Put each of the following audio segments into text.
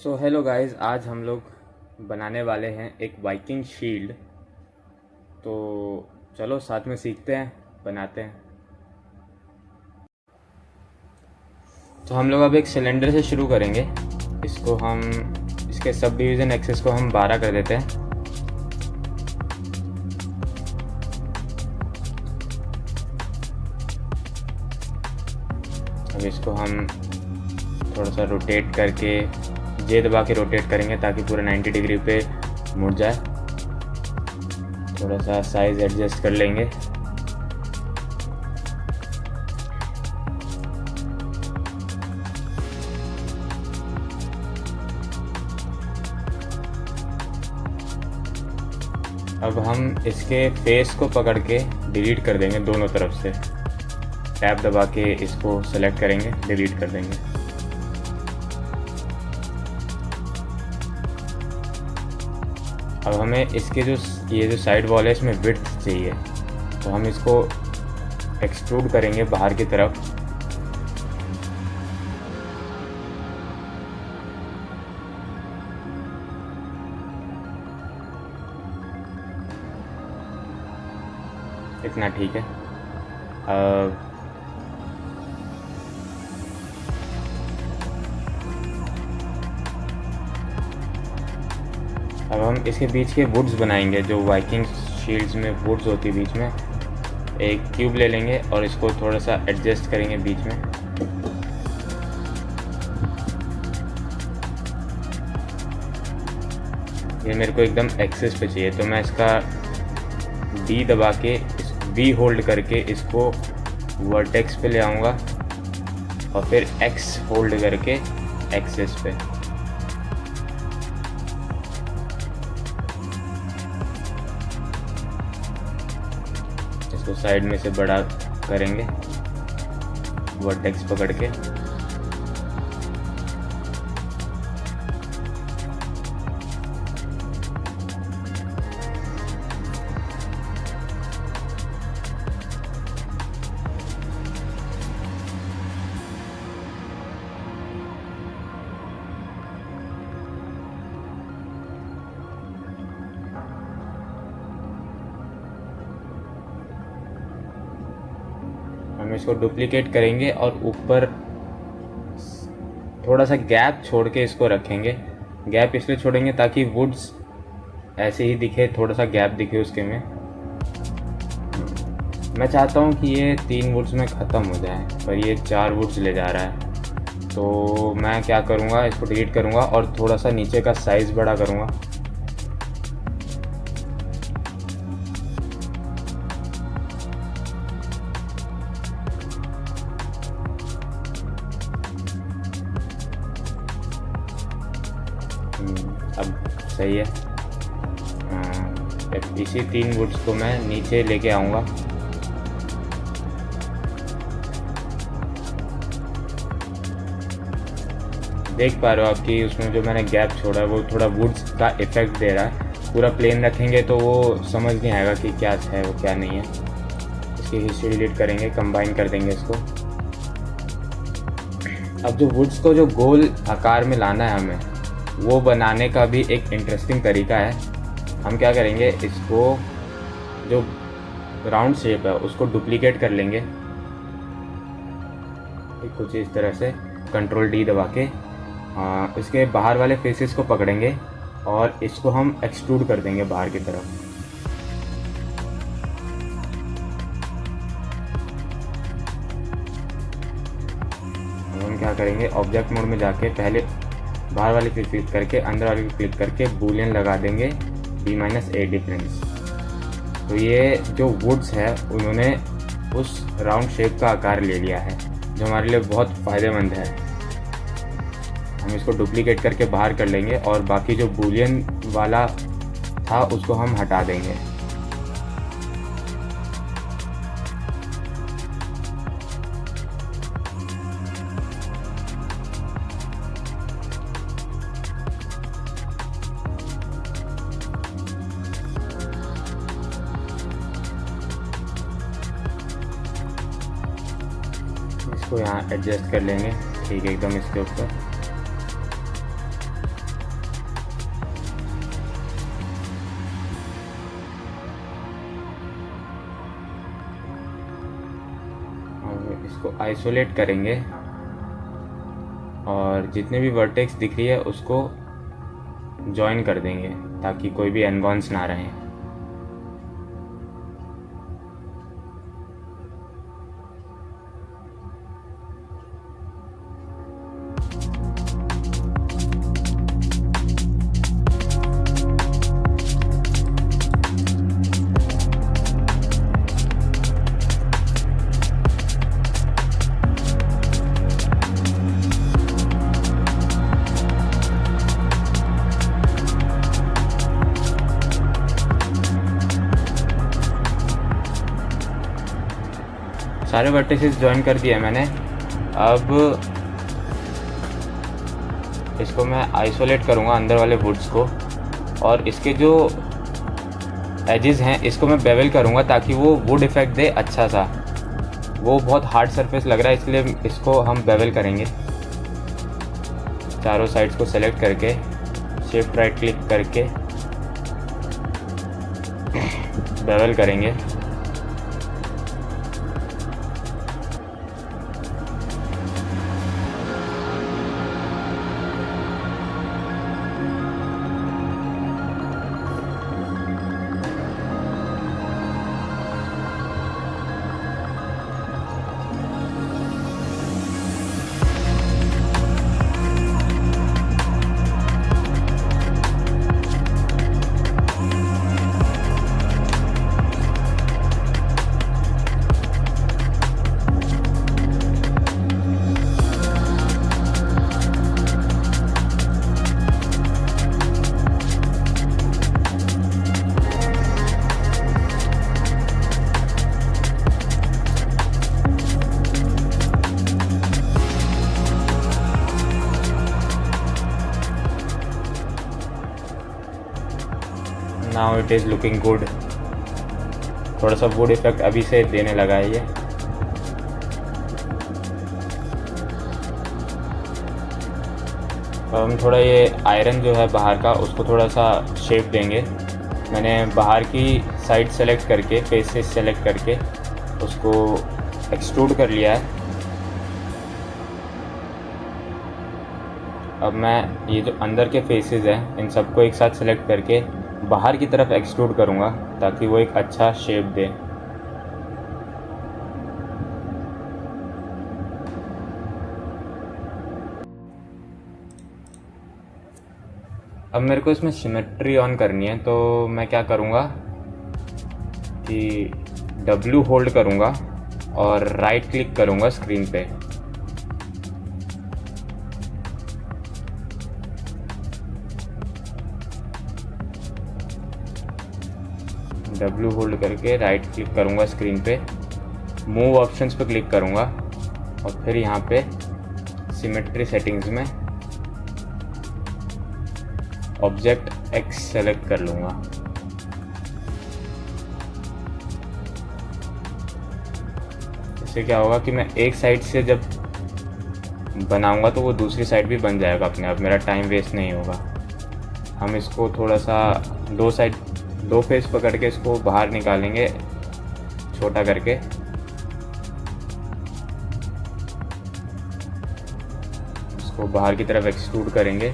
So hello guys, आज हम लोग बनाने वाले हैं एक वाइकिंग शील्ड। तो चलो साथ में सीखते हैं, बनाते हैं। तो हम लोग अब एक सिलेंडर से शुरू करेंगे। इसको हम इसके सब डिवीज़न एक्सेस को हम 12 कर देते हैं। अब इसको हम थोड़ा सा रोटेट करके जे दबा के रोटेट करेंगे ताकि पूरा 90 डिग्री पे मुड़ जाए। थोड़ा सा साइज़ एडजस्ट कर लेंगे। अब हम इसके फेस को पकड़ के डिलीट कर देंगे दोनों तरफ से। टैब दबा के इसको सेलेक्ट करेंगे, डिलीट कर देंगे। अब हमें इसके ये जो साइड वॉल है इसमें विड्थ चाहिए, तो हम इसको एक्सट्रूड करेंगे बाहर की तरफ। इतना ठीक है। अब हम इसके बीच के वुड्स बनाएंगे। जो वाइकिंग शील्ड्स में वुड्स होती है बीच में, एक क्यूब ले लेंगे और इसको थोड़ा सा एडजस्ट करेंगे बीच में। ये मेरे को एकदम एक्सेस पे चाहिए, तो मैं इसका डी दबा के वी होल्ड करके इसको वर्टेक्स पे ले आऊँगा और फिर एक्स होल्ड करके एक्सेस पे। इसको साइड में से बड़ा करेंगे वर्टेक्स पकड़ के। हम इसको डुप्लीकेट करेंगे और ऊपर थोड़ा सा गैप छोड़ के इसको रखेंगे। गैप इसलिए छोड़ेंगे ताकि वुड्स ऐसे ही दिखे, थोड़ा सा गैप दिखे उसके में। मैं चाहता हूँ कि ये 3 वुड्स में ख़त्म हो जाए, पर ये 4 वुड्स ले जा रहा है। तो मैं क्या करूँगा, इसको डिलीट करूँगा और थोड़ा सा नीचे का साइज़ बड़ा करूँगा। अब सही है। इसी 3 वुड्स को मैं नीचे लेके आऊँगा। देख पा रहे हो आप कि उसमें जो मैंने गैप छोड़ा है वो थोड़ा वुड्स का इफेक्ट दे रहा है। पूरा प्लेन रखेंगे तो वो समझ नहीं आएगा कि क्या है वो क्या नहीं है। इसकी हिस्ट्री डिलीट करेंगे, कंबाइन कर देंगे इसको। अब जो वुड्स को जो गोल आकार में लाना है हमें, वो बनाने का भी एक इंटरेस्टिंग तरीका है। हम क्या करेंगे, इसको जो राउंड शेप है उसको डुप्लीकेट कर लेंगे कुछ इस तरह से, कंट्रोल डी दबा के। इसके बाहर वाले फेसेस को पकड़ेंगे और इसको हम एक्सट्रूड कर देंगे बाहर की तरफ। हम क्या करेंगे, ऑब्जेक्ट मोड में जाके पहले बाहर वाले पे क्लिक करके अंदर वाले पे क्लिक करके बूलियन लगा देंगे B-A डिफरेंस। तो ये जो वुड्स है उन्होंने उस राउंड शेप का आकार ले लिया है, जो हमारे लिए बहुत फ़ायदेमंद है। हम इसको डुप्लीकेट करके बाहर कर लेंगे और बाकी जो बूलियन वाला था उसको हम हटा देंगे। इसको यहाँ एडजस्ट कर लेंगे, ठीक है, एकदम इसके ऊपर। इसको आइसोलेट करेंगे और जितने भी वर्टेक्स दिख रही है उसको जॉइन कर देंगे ताकि कोई भी अनबाउंस ना रहे। सारे वर्टिसेस ज्वाइन कर दिए मैंने। अब इसको मैं आइसोलेट करूँगा अंदर वाले वुड्स को, और इसके जो एजेस हैं इसको मैं बेवल करूँगा ताकि वो वुड इफेक्ट दे अच्छा सा। वो बहुत हार्ड सरफेस लग रहा है इसलिए इसको हम बेवल करेंगे। चारों साइड्स को सेलेक्ट करके शिफ्ट राइट क्लिक करके बेवल करेंगे। Now it is looking good. थोड़ा सा वुड इफेक्ट अभी से देने लगा है ये। हम थोड़ा ये आयरन जो है बाहर का उसको थोड़ा सा शेप देंगे। मैंने बाहर की साइड सेलेक्ट करके फेसेस सेलेक्ट करके उसको एक्सट्रूड कर लिया है। अब मैं ये जो अंदर के फेसेस हैं इन सबको एक साथ सेलेक्ट करके बाहर की तरफ एक्सट्रूड करूँगा ताकि वो एक अच्छा शेप दे। अब मेरे को इसमें सिमेट्री ऑन करनी है, तो मैं क्या करूँगा कि W होल्ड करूँगा और राइट क्लिक करूँगा स्क्रीन पे। W होल्ड करके राइट क्लिक करूँगा स्क्रीन पे, मूव ऑप्शंस पे क्लिक करूँगा और फिर यहाँ पे सिमेट्री सेटिंग्स में ऑब्जेक्ट X सेलेक्ट कर लूँगा। इससे क्या होगा कि मैं एक साइड से जब बनाऊँगा तो वो दूसरी साइड भी बन जाएगा अपने आप, मेरा टाइम वेस्ट नहीं होगा। हम इसको थोड़ा सा दो फेस पकड़ के इसको बाहर निकालेंगे छोटा करके। इसको बाहर की तरफ एक्सट्रूड करेंगे।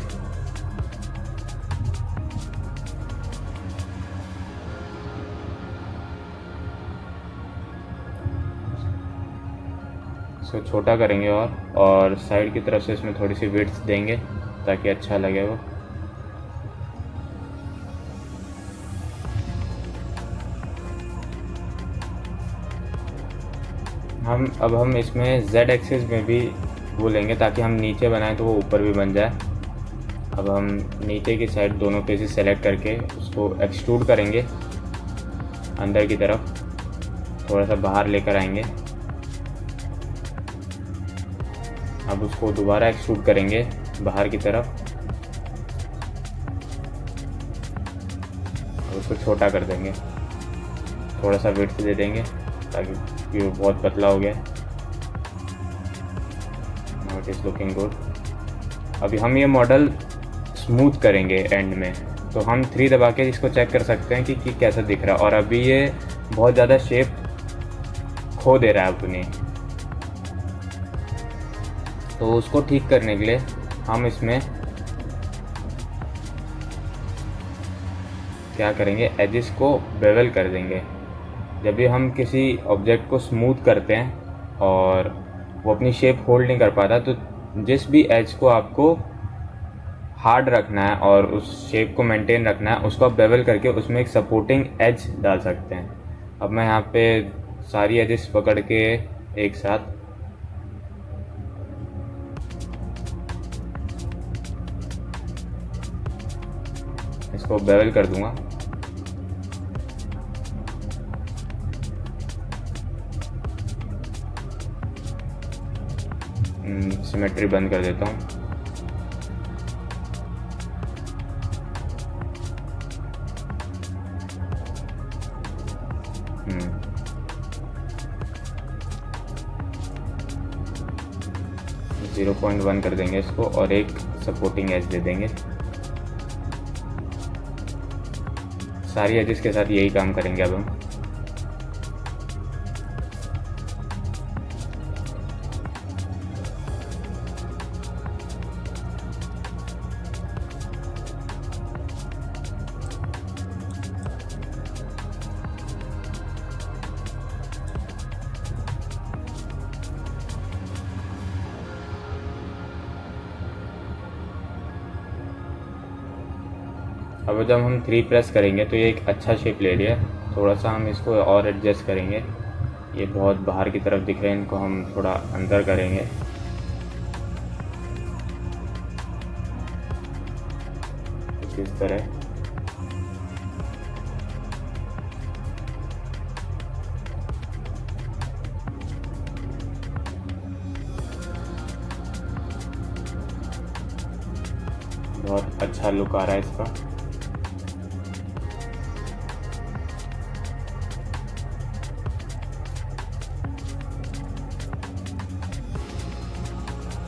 इसको छोटा करेंगे और साइड की तरफ से इसमें थोड़ी सी विड्थ देंगे ताकि अच्छा लगे वो। अब हम इसमें Z एक्सिस में भी वो लेंगे ताकि हम नीचे बनाएं तो वो ऊपर भी बन जाए। अब हम नीचे की साइड दोनों फेसेस सेलेक्ट करके उसको एक्सट्रूड करेंगे अंदर की तरफ, थोड़ा सा बाहर लेकर आएंगे। अब उसको दोबारा एक्सट्रूड करेंगे बाहर की तरफ और उसको छोटा कर देंगे, थोड़ा सा विड्थ दे देंगे ताकि ये बहुत पतला हो गया। Now it is looking good. अभी हम ये मॉडल स्मूथ करेंगे एंड में, तो हम 3 दबा के इसको चेक कर सकते हैं कि कैसा दिख रहा है। और अभी ये बहुत ज़्यादा शेप खो दे रहा है अपनी, तो उसको ठीक करने के लिए हम इसमें क्या करेंगे, एजेस को बेवल कर देंगे। जब भी हम किसी ऑब्जेक्ट को स्मूथ करते हैं और वो अपनी शेप होल्ड नहीं कर पाता, तो जिस भी एज को आपको हार्ड रखना है और उस शेप को मेंटेन रखना है, उसको आप बेवल करके उसमें एक सपोर्टिंग एज डाल सकते हैं। अब मैं यहाँ पे सारी एजेस पकड़ के एक साथ इसको बेवल कर दूंगा। सिमेट्री बंद कर देता हूँ। ज़ीरो 0.1 कर देंगे इसको और एक सपोर्टिंग एज दे देंगे। सारी एजेस के साथ यही काम करेंगे अब हम। अब जब हम 3 प्रेस करेंगे तो ये एक अच्छा शेप ले लिया है। थोड़ा सा हम इसको और एडजस्ट करेंगे, ये बहुत बाहर की तरफ दिख रहे हैं, इनको हम थोड़ा अंदर करेंगे। कुछ इस तरह। बहुत अच्छा लुक आ रहा है इसका।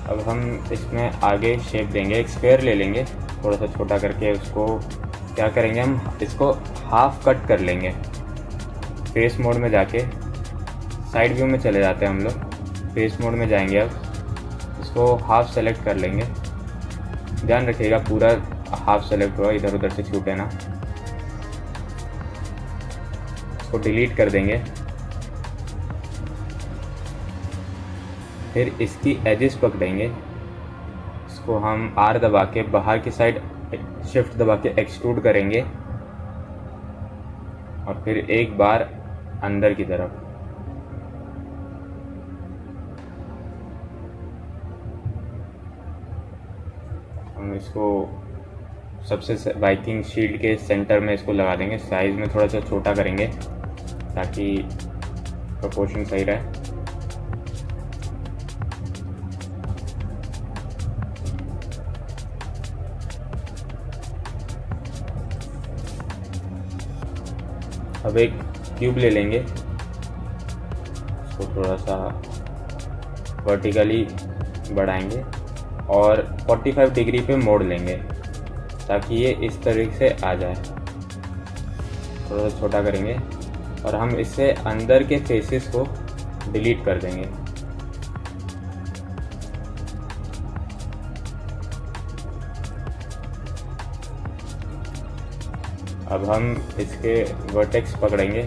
अब हम इसमें आगे शेप देंगे, एक स्क्वायर ले लेंगे, थोड़ा सा छोटा करके उसको क्या करेंगे, हम इसको हाफ कट कर लेंगे। फेस मोड में जाके साइड व्यू में चले जाते हैं हम लोग। फेस मोड में जाएंगे, अब इसको हाफ सेलेक्ट कर लेंगे। ध्यान रखिएगा पूरा हाफ सेलेक्ट हुआ, इधर उधर से छूटे ना। इसको डिलीट कर देंगे। फिर इसकी एजेस पकड़ेंगे, इसको हम आर दबा के बाहर की साइड शिफ्ट दबा के एक्सट्रूड करेंगे और फिर एक बार अंदर की तरफ। हम इसको सबसे बाइकिंग शील्ड के सेंटर में इसको लगा देंगे। साइज में थोड़ा सा छोटा करेंगे ताकि प्रोपोर्शन सही रहे। अब एक क्यूब ले लेंगे, इसको थोड़ा सा वर्टिकली बढ़ाएंगे और 45 डिग्री पे मोड़ लेंगे ताकि ये इस तरीके से आ जाए। थोड़ा सा छोटा करेंगे और हम इससे अंदर के फेसेस को डिलीट कर देंगे। अब हम इसके वर्टेक्स पकड़ेंगे,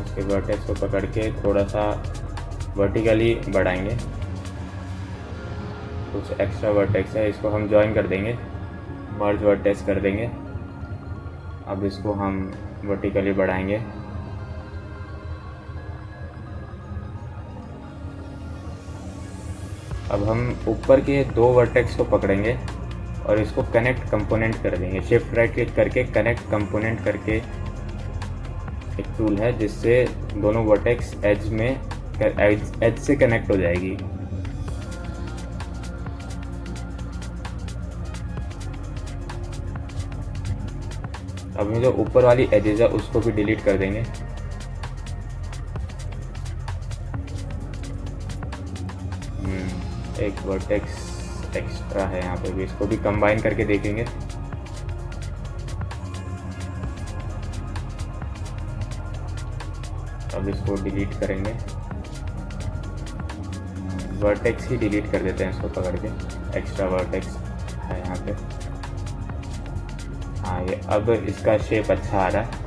इसके वर्टेक्स को पकड़ के थोड़ा सा वर्टिकली बढ़ाएंगे। कुछ एक्स्ट्रा वर्टेक्स है, इसको हम जॉइन कर देंगे, मर्ज वर्टेक्स कर देंगे। अब इसको हम वर्टिकली बढ़ाएंगे। अब हम ऊपर के 2 वर्टेक्स को पकड़ेंगे और इसको कनेक्ट कंपोनेंट कर देंगे। शिफ्ट राइट क्लिक करके कनेक्ट कंपोनेंट करके एक टूल है जिससे दोनों वर्टेक्स एज से कनेक्ट हो जाएगी। अब ये जो ऊपर वाली एजेस है उसको भी डिलीट कर देंगे। एक वर्टेक्स एक्स्ट्रा है यहाँ पे भी, इसको भी कंबाइन करके देखेंगे। अब इसको डिलीट करेंगे, वर्टेक्स ही डिलीट कर देते हैं इसको पकड़ के, एक्स्ट्रा वर्टेक्स है यहाँ पे। हाँ, ये अब इसका शेप अच्छा आ रहा है।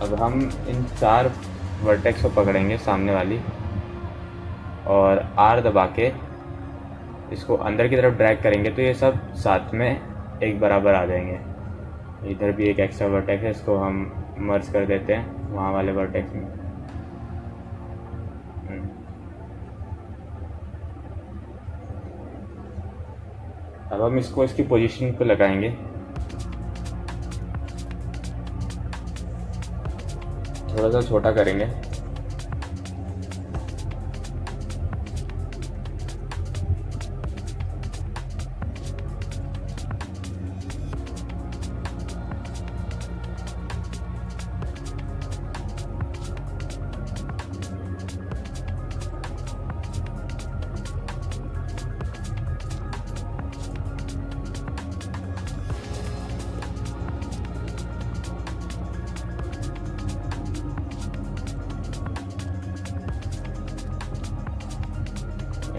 अब हम इन 4 वर्टेक्स को पकड़ेंगे सामने वाली, और R दबा के इसको अंदर की तरफ ड्रैग करेंगे तो ये सब साथ में एक बराबर आ जाएंगे। इधर भी एक एक्स्ट्रा वर्टेक्स है, इसको हम मर्ज कर देते हैं वहाँ वाले वर्टेक्स में। अब हम इसको इसकी पोजीशन पे लगाएंगे, थोड़ा सा छोटा करेंगे।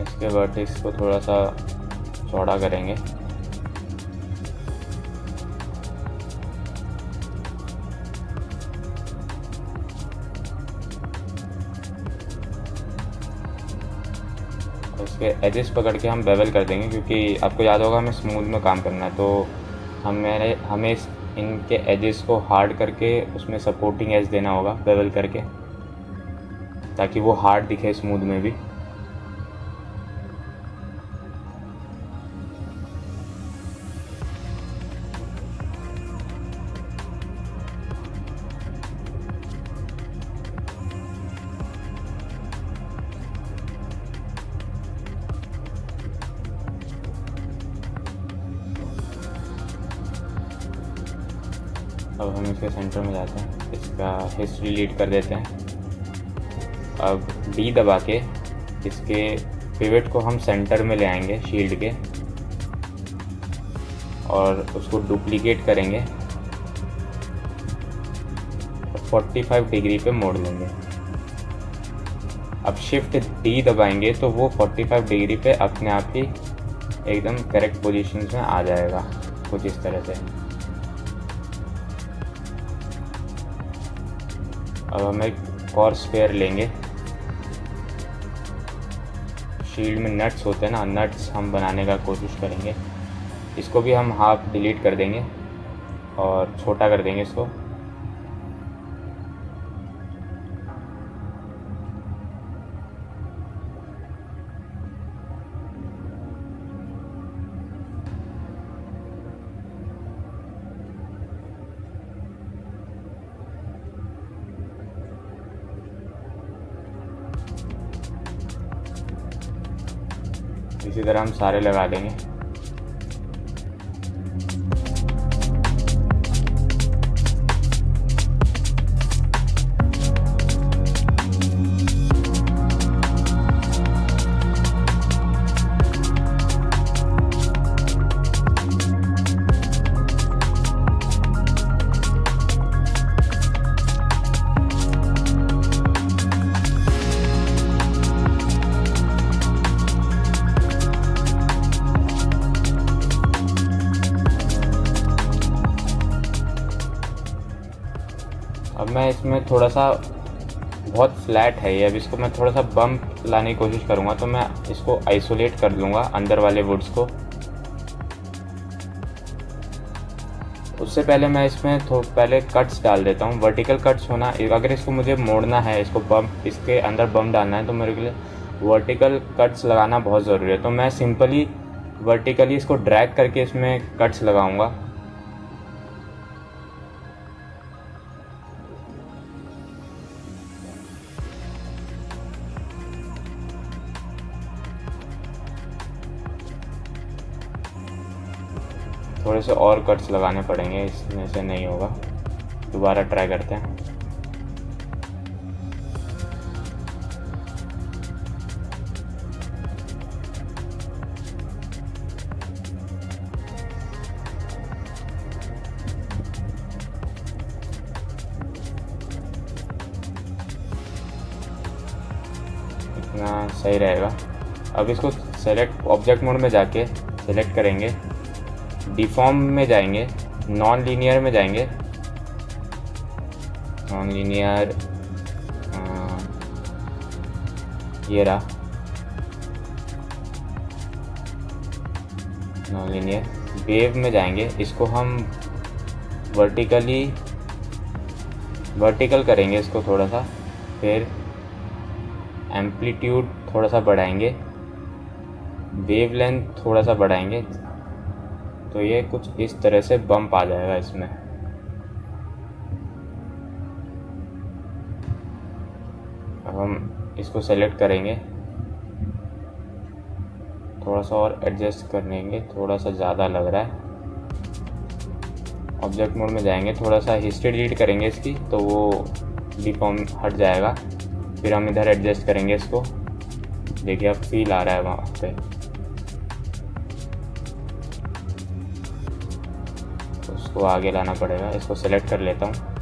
इसके वर्टेक्स को थोड़ा सा चौड़ा करेंगे। इसके एजेस पकड़ के हम बेवल कर देंगे, क्योंकि आपको याद होगा हमें स्मूथ में काम करना है, तो हमें इनके एजेस को हार्ड करके उसमें सपोर्टिंग एज देना होगा बेवल करके, ताकि वो हार्ड दिखे स्मूथ में भी। अब हम इसके सेंटर में जाते हैं, इसका हिस्ट्री लीड कर देते हैं। अब D दबा के इसके पिवट को हम सेंटर में ले आएंगे शील्ड के, और उसको डुप्लीकेट करेंगे, 45 डिग्री पे मोड़ लेंगे। अब शिफ्ट D दबाएंगे तो वो 45 डिग्री पे अपने आप ही एकदम करेक्ट पोजीशन में आ जाएगा, कुछ इस तरह से। अब हम एक और स्फीयर लेंगे, शील्ड में नट्स होते हैं ना, नट्स हम बनाने का कोशिश करेंगे। इसको भी हम हाफ डिलीट कर देंगे और छोटा कर देंगे इसको। इसी तरह हम सारे लगा देंगे। अब मैं इसमें थोड़ा सा, बहुत फ्लैट है ये, अब इसको मैं थोड़ा सा बम्प लाने की कोशिश करूँगा, तो मैं इसको आइसोलेट कर लूँगा अंदर वाले वुड्स को। उससे पहले मैं इसमें पहले कट्स डाल देता हूँ, वर्टिकल कट्स होना। अगर इसको मुझे मोड़ना है, इसको बम्प, इसके अंदर बम्प डालना है, तो मेरे के लिए वर्टिकल कट्स लगाना बहुत ज़रूरी है। तो मैं सिंपली वर्टिकली इसको ड्रैग करके इसमें कट्स लगाऊँगा। थोड़े से और कट्स लगाने पड़ेंगे, इसमें से नहीं होगा, दोबारा ट्राई करते हैं। सही रहेगा। अब इसको सेलेक्ट ऑब्जेक्ट मोड में जाके सेलेक्ट करेंगे, डिफॉर्म में जाएंगे, नॉन लीनियर में जाएंगे, नॉन लीनियर ये रहा नॉन लीनियर, वेव में जाएंगे, इसको हम वर्टिकल करेंगे इसको थोड़ा सा, फिर एम्पलीट्यूड थोड़ा सा बढ़ाएंगे, वेव लेंथ थोड़ा सा बढ़ाएंगे, तो ये कुछ इस तरह से बम्प आ जाएगा इसमें। अब हम इसको सेलेक्ट करेंगे, थोड़ा सा और एडजस्ट करेंगे, थोड़ा सा ज़्यादा लग रहा है। ऑब्जेक्ट मोड में जाएंगे, थोड़ा सा हिस्ट्री डिलीट करेंगे इसकी, तो वो डिफॉर्म हट जाएगा। फिर हम इधर एडजस्ट करेंगे इसको, देखिए अब फील आ रहा है वहाँ पे। तो उसको आगे लाना पड़ेगा, इसको सेलेक्ट कर लेता हूँ।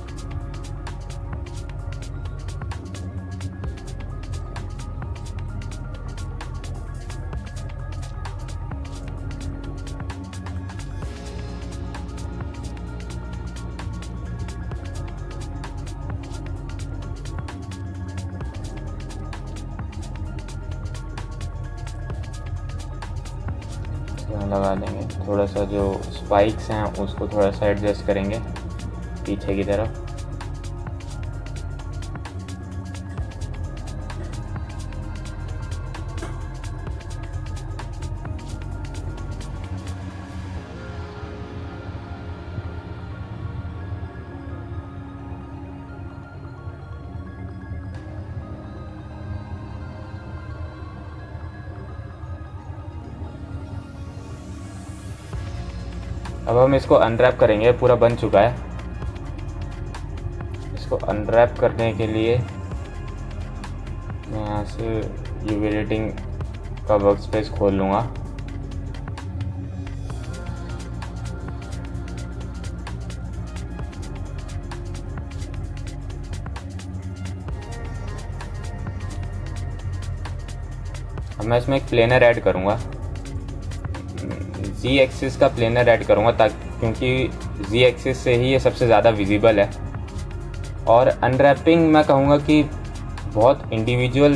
यहाँ लगा देंगे, थोड़ा सा जो स्पाइक्स हैं उसको थोड़ा सा एडजस्ट करेंगे पीछे की तरफ। अब हम इसको अनरैप करेंगे, पूरा बन चुका है। इसको अनरैप करने के लिए मैं यहाँ से यूवी एडिटिंग का वर्क स्पेस खोल लूँगा। अब मैं इसमें एक प्लेनर ऐड करूँगा, जी एक्सिस का प्लेनर ऐड करूँगा, ताकि क्योंकि जी एक्सिस से ही ये सबसे ज़्यादा विजिबल है। और अनरैपिंग मैं कहूँगा कि बहुत इंडिविजुअल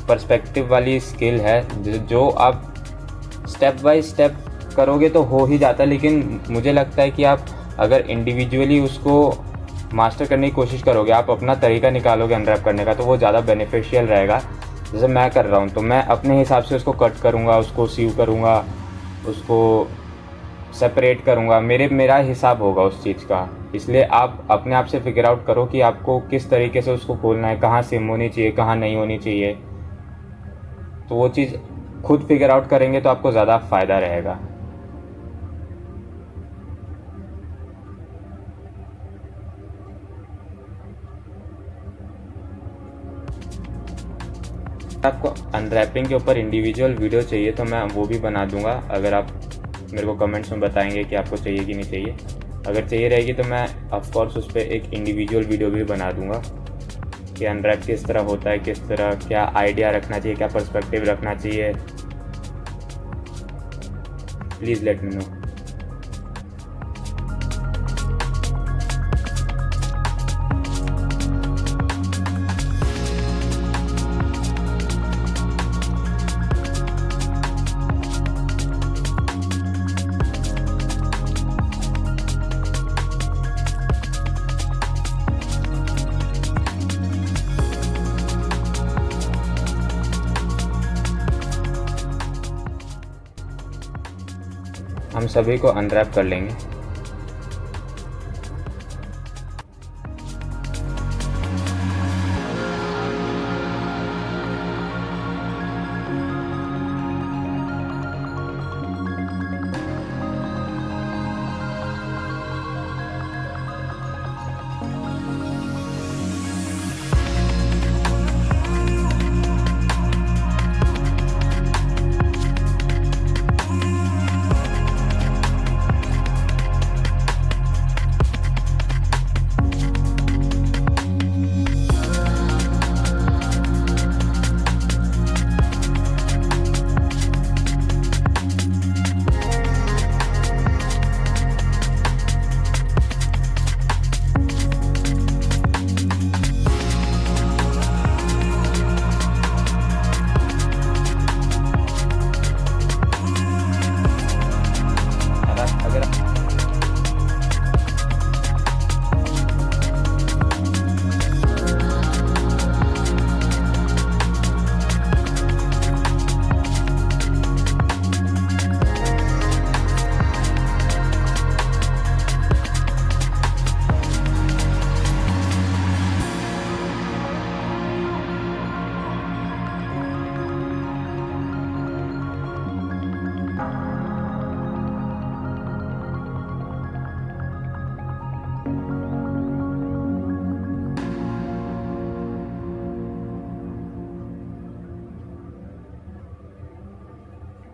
पर्सपेक्टिव वाली स्किल है, जो आप स्टेप बाय स्टेप करोगे तो हो ही जाता है, लेकिन मुझे लगता है कि आप अगर इंडिविजुअली उसको मास्टर करने की कोशिश करोगे, आप अपना तरीका निकालोगे अनरैप करने का, तो वो ज़्यादा बेनिफिशियल रहेगा। जैसे मैं कर रहा हूँ, तो मैं अपने हिसाब से उसको कट करूँगा, उसको सीव करूँगा, उसको सेपरेट करूँगा, मेरा हिसाब होगा उस चीज़ का। इसलिए आप अपने आप से फिगर आउट करो कि आपको किस तरीके से उसको खोलना है, कहाँ सिम होनी चाहिए, कहाँ नहीं होनी चाहिए। तो वो चीज़ खुद फिगर आउट करेंगे तो आपको ज़्यादा फ़ायदा रहेगा। आपको अनरैपिंग के ऊपर इंडिविजुअल वीडियो चाहिए तो मैं वो भी बना दूंगा, अगर आप मेरे को कमेंट्स में बताएंगे कि आपको चाहिए कि नहीं चाहिए। अगर चाहिए रहेगी तो मैं ऑफ कोर्स उस पर एक इंडिविजुअल वीडियो भी बना दूंगा कि अनरैप किस तरह होता है, किस तरह क्या आइडिया रखना चाहिए, क्या पर्सपेक्टिव रखना चाहिए। Please let me know. हम सभी को अनरैप कर लेंगे।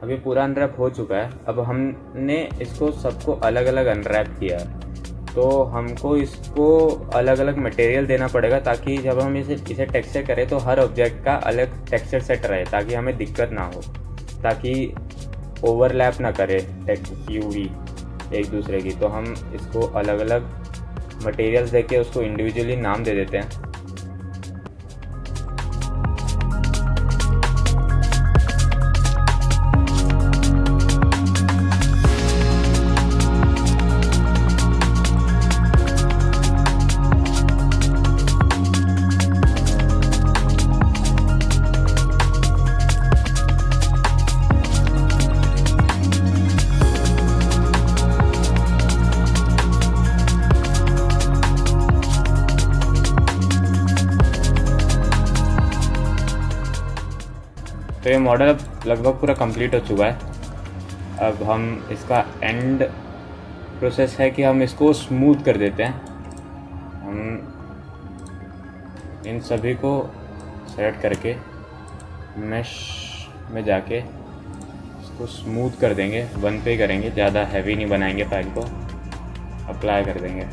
अभी पूरा अनरैप हो चुका है। अब हमने इसको सबको अलग अलग अनरैप किया है, तो हमको इसको अलग अलग मटेरियल देना पड़ेगा ताकि जब हम इसे टेक्सचर करें तो हर ऑब्जेक्ट का अलग टेक्सचर सेट रहे, ताकि हमें दिक्कत ना हो, ताकि ओवरलैप ना करे यूवी एक दूसरे की। तो हम इसको अलग अलग मटेरियल्स देके उसको इंडिविजुअली नाम दे देते हैं। तो ये मॉडल अब लगभग पूरा कंप्लीट हो चुका है। अब हम इसका एंड प्रोसेस है कि हम इसको स्मूथ कर देते हैं। हम इन सभी को सेलेक्ट करके मेश में जाके इसको स्मूथ कर देंगे, वन पे करेंगे, ज़्यादा हैवी नहीं बनाएंगे, फाइल को अप्लाई कर देंगे।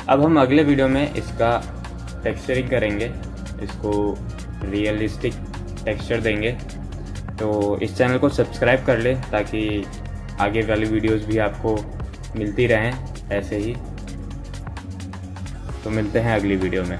अब हम अगले वीडियो में इसका टेक्सचरिंग करेंगे, इसको रियलिस्टिक टेक्सचर देंगे। तो इस चैनल को सब्सक्राइब कर ले ताकि आगे वाली वीडियोस भी आपको मिलती रहें ऐसे ही। तो मिलते हैं अगली वीडियो में।